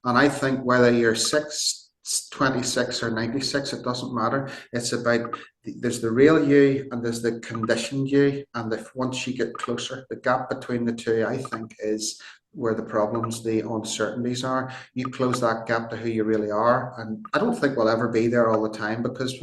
And I think whether you're 26 or 96, it doesn't matter. It's about there's the real you and there's the conditioned you. And if once you get closer, the gap between the two, I think, is where the problems, the uncertainties are. You close that gap to who you really are. And I don't think we'll ever be there all the time because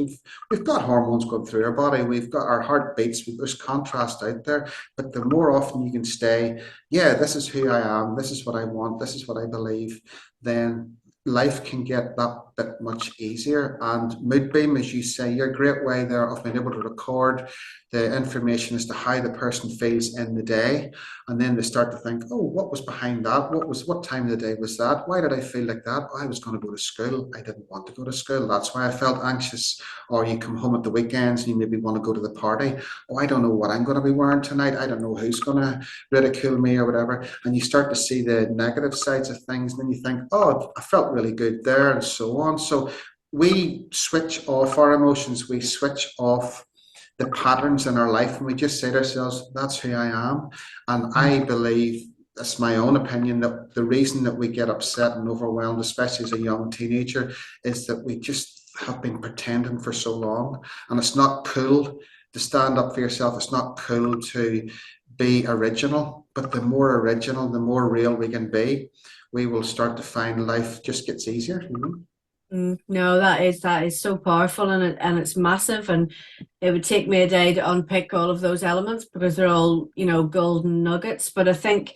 we've got hormones going through our body. We've got our heart beats. There's contrast out there. But the more often you can stay, yeah, this is who I am. This is what I want. This is what I believe. Then life can get that bit much easier. And Moodbeam, as you say, you're a great way there of being able to record the information as to how the person feels in the day. And then they start to think, oh, what was behind that? What time of the day was that? Why did I feel like that? I was going to go to school. I didn't want to go to school. That's why I felt anxious. Or you come home at the weekends and you maybe want to go to the party. Oh, I don't know what I'm going to be wearing tonight. I don't know who's going to ridicule me or whatever. And you start to see the negative sides of things. And then you think, oh, I felt really good there and so on. So we switch off our emotions. We switch off the patterns in our life and we just say to ourselves, that's who I am. And I believe, that's my own opinion, that the reason that we get upset and overwhelmed, especially as a young teenager, is that we just have been pretending for so long. And it's not cool to stand up for yourself. It's not cool to be original. But the more original, the more real we can be, we will start to find life just gets easier. No, that is so powerful, and it's massive, and it would take me a day to unpick all of those elements because they're all, golden nuggets. But I think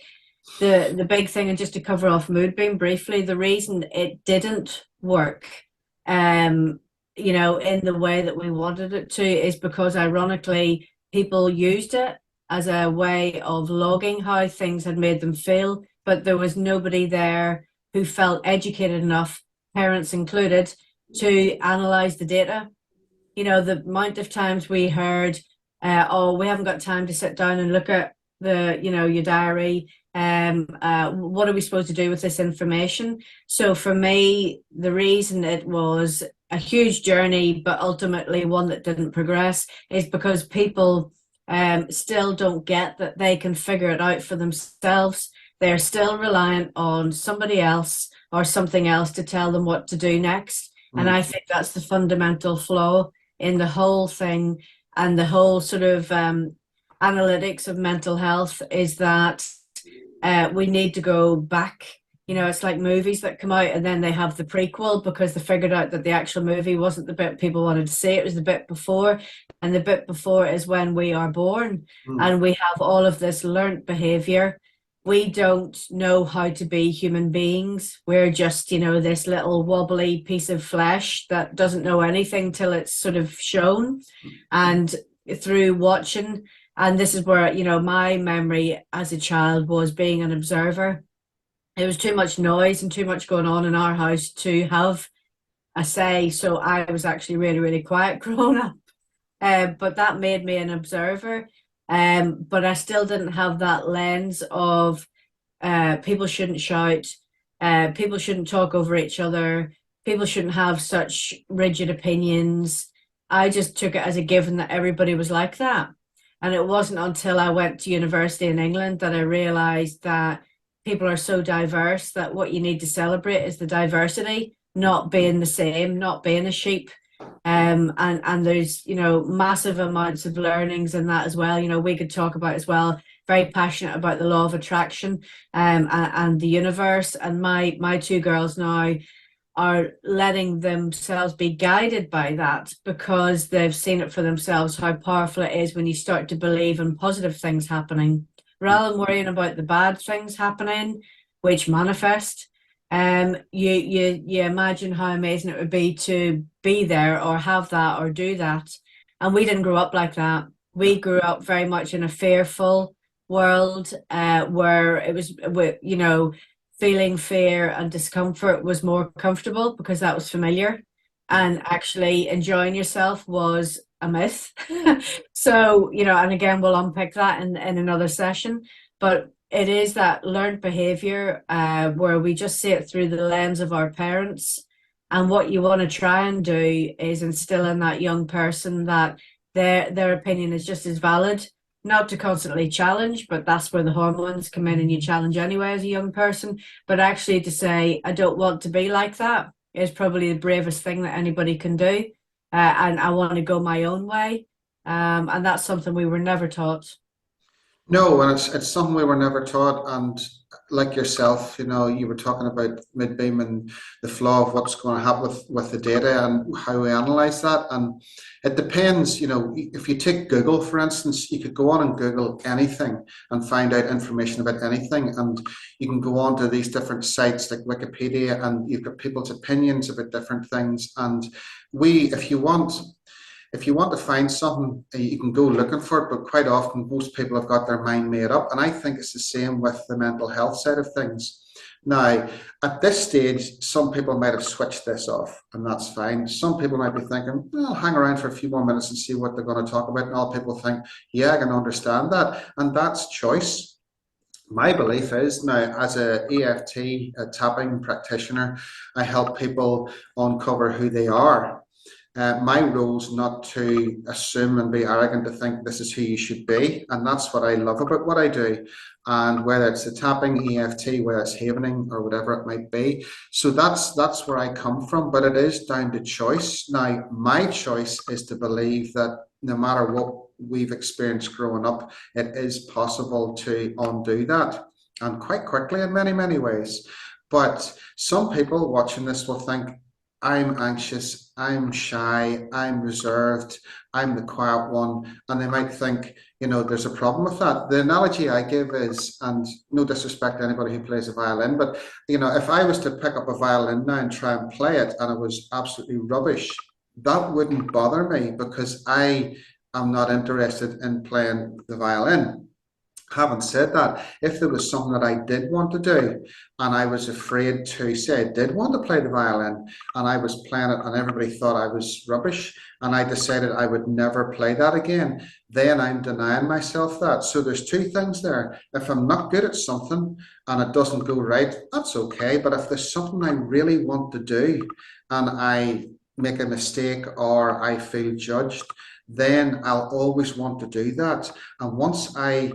the big thing, and just to cover off Moodbeam briefly, the reason it didn't work, in the way that we wanted it to, is because ironically people used it as a way of logging how things had made them feel, but there was nobody there who felt educated enough, parents included, to analyze the data. The amount of times we heard, oh, we haven't got time to sit down and look at your diary. What are we supposed to do with this information? So for me, the reason it was a huge journey, but ultimately one that didn't progress, is because people still don't get that they can figure it out for themselves. They're still reliant on somebody else or something else to tell them what to do next. And I think that's the fundamental flaw in the whole thing, and the whole sort of analytics of mental health, is that we need to go back. It's like movies that come out and then they have the prequel because they figured out that the actual movie wasn't the bit people wanted to see. It was the bit before. And the bit before is when we are born and we have all of this learnt behavior. We don't know how to be human beings. We're just, this little wobbly piece of flesh that doesn't know anything till it's sort of shown. And through watching, and this is where, my memory as a child was being an observer. It was too much noise and too much going on in our house to have a say. So I was actually really, really quiet growing up. But that made me an observer. But I still didn't have that lens of people shouldn't shout, people shouldn't talk over each other, people shouldn't have such rigid opinions. I just took it as a given that everybody was like that. And it wasn't until I went to university in England that I realized that people are so diverse that what you need to celebrate is the diversity, not being the same, not being a sheep. And there's massive amounts of learnings in that as well. We could talk about as well, very passionate about the law of attraction and the universe, and my two girls now are letting themselves be guided by that because they've seen it for themselves, how powerful it is when you start to believe in positive things happening rather than worrying about the bad things happening which manifest. You imagine how amazing it would be to be there or have that or do that. And we didn't grow up like that. We grew up very much in a fearful world where it was, feeling fear and discomfort was more comfortable because that was familiar, and actually enjoying yourself was a myth. So, and again, we'll unpick that in another session, but it is that learned behavior where we just see it through the lens of our parents. And what you want to try and do is instill in that young person that their opinion is just as valid, not to constantly challenge, but that's where the hormones come in and you challenge anyway as a young person. But actually to say, I don't want to be like that is probably the bravest thing that anybody can do. And I want to go my own way. And that's something we were never taught. No, and it's something we were never taught. And like yourself, you were talking about mid-beam and the flaw of what's going to happen with the data and how we analyze that. And it depends, if you take Google, for instance, you could go on and Google anything and find out information about anything. And you can go on to these different sites like Wikipedia, and you've got people's opinions about different things. And if you want to find something, you can go looking for it, but quite often most people have got their mind made up. And I think it's the same with the mental health side of things. Now, at this stage, some people might have switched this off, and that's fine. Some people might be thinking, well, I'll hang around for a few more minutes and see what they're going to talk about. And all people think, yeah, I can understand that. And that's choice. My belief is now, as a EFT, a tapping practitioner, I help people uncover who they are. My role's not to assume and be arrogant to think this is who you should be, and that's what I love about what I do. And whether it's the tapping, EFT, whether it's havening or whatever it might be, so that's where I come from. But it is down to choice. Now, my choice is to believe that no matter what we've experienced growing up, it is possible to undo that, and quite quickly in many, many ways. But some people watching this will think, I'm anxious, I'm shy, I'm reserved, I'm the quiet one. And they might think, there's a problem with that. The analogy I give is, and no disrespect to anybody who plays a violin, but, if I was to pick up a violin now and try and play it and it was absolutely rubbish, that wouldn't bother me because I am not interested in playing the violin. Having said that, if there was something that I did want to do and I was afraid to say I did want to play the violin and I was playing it and everybody thought I was rubbish and I decided I would never play that again, then I'm denying myself that. So there's two things there. If I'm not good at something and it doesn't go right, that's okay. But if there's something I really want to do and I make a mistake or I feel judged, then I'll always want to do that. And once I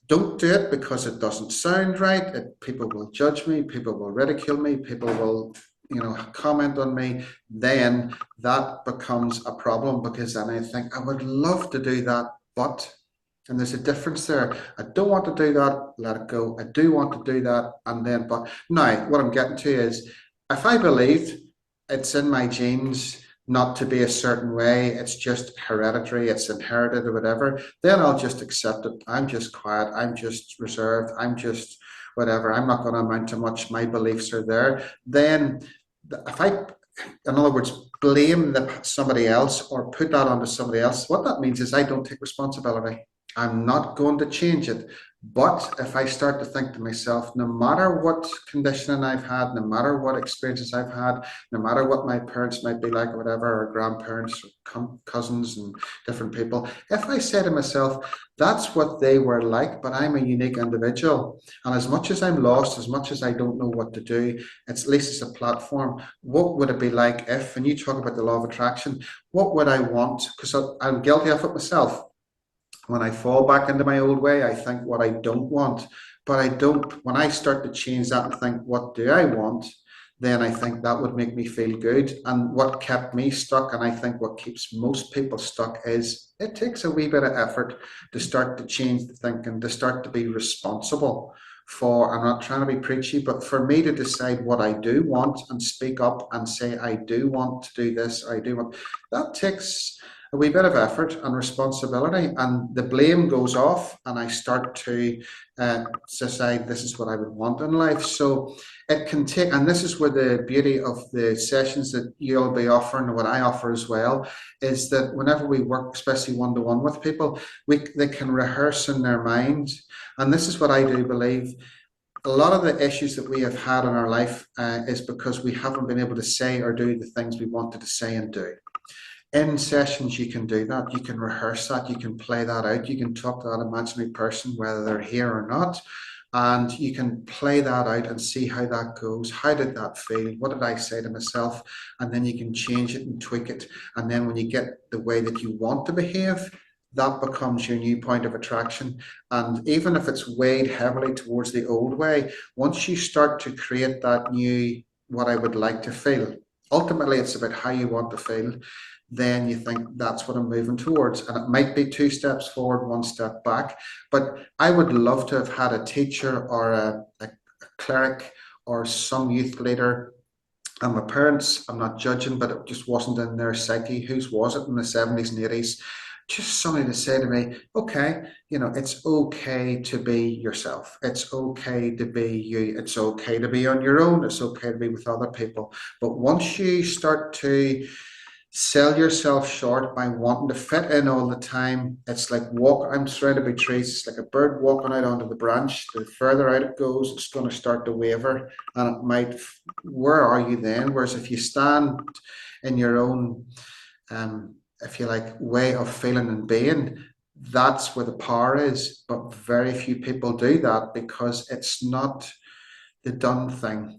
don't do it because it doesn't sound right. People will judge me. People will ridicule me. People will, comment on me. Then that becomes a problem because then I think I would love to do that, but, and there's a difference there. I don't want to do that. Let it go. I do want to do that, and then, but now what I'm getting to is, if I believed it's in my genes not to be a certain way, it's just hereditary, it's inherited or whatever, then I'll just accept it. I'm just quiet, I'm just reserved, I'm just whatever, I'm not going to amount to much, my beliefs are there. Then if I, in other words, blame somebody else or put that onto somebody else, what that means is I don't take responsibility. I'm not going to change it. But if I start to think to myself, no matter what conditioning I've had, no matter what experiences I've had, no matter what my parents might be like or whatever, or grandparents or cousins and different people, if I say to myself, that's what they were like, but I'm a unique individual. And as much as I'm lost, as much as I don't know what to do, it's at least it's a platform. What would it be like if, and you talk about the law of attraction, what would I want? Because I'm guilty of it myself. When I fall back into my old way, I think what I don't want. But I don't, when I start to change that and think, what do I want? Then I think that would make me feel good. And what kept me stuck, and I think what keeps most people stuck, is it takes a wee bit of effort to start to change the thinking, to start to be responsible for, I'm not trying to be preachy, but for me to decide what I do want and speak up and say, I do want to do this, or I do want, that takes a wee bit of effort and responsibility, and the blame goes off and I start to decide this is what I would want in life. So it can take, and this is where the beauty of the sessions that you'll be offering and what I offer as well, is that whenever we work, especially one-to-one with people, they can rehearse in their mind. And this is what I do believe. A lot of the issues that we have had in our life is because we haven't been able to say or do the things we wanted to say and do. In sessions, you can do that. You can rehearse that. You can play that out. You can talk to that imaginary person, whether they're here or not. And you can play that out and see how that goes. How did that feel? What did I say to myself? And then you can change it and tweak it. And then when you get the way that you want to behave, that becomes your new point of attraction. And even if it's weighed heavily towards the old way, once you start to create that new, what I would like to feel, ultimately it's about how you want to feel, then you think that's what I'm moving towards. And it might be two steps forward, one step back. But I would love to have had a teacher or a cleric or some youth leader. And my parents, I'm not judging, but it just wasn't in their psyche. Whose was it in the 70s and 80s? Just somebody to say to me, okay, it's okay to be yourself. It's okay to be you. It's okay to be on your own. It's okay to be with other people. But once you start to sell yourself short by wanting to fit in all the time. It's like I'm surrounded by trees. It's like a bird walking out onto the branch. The further out it goes, it's going to start to waver, and it might. Where are you then? Whereas if you stand in your own, if you like, way of feeling and being, that's where the power is. But very few people do that because it's not the done thing.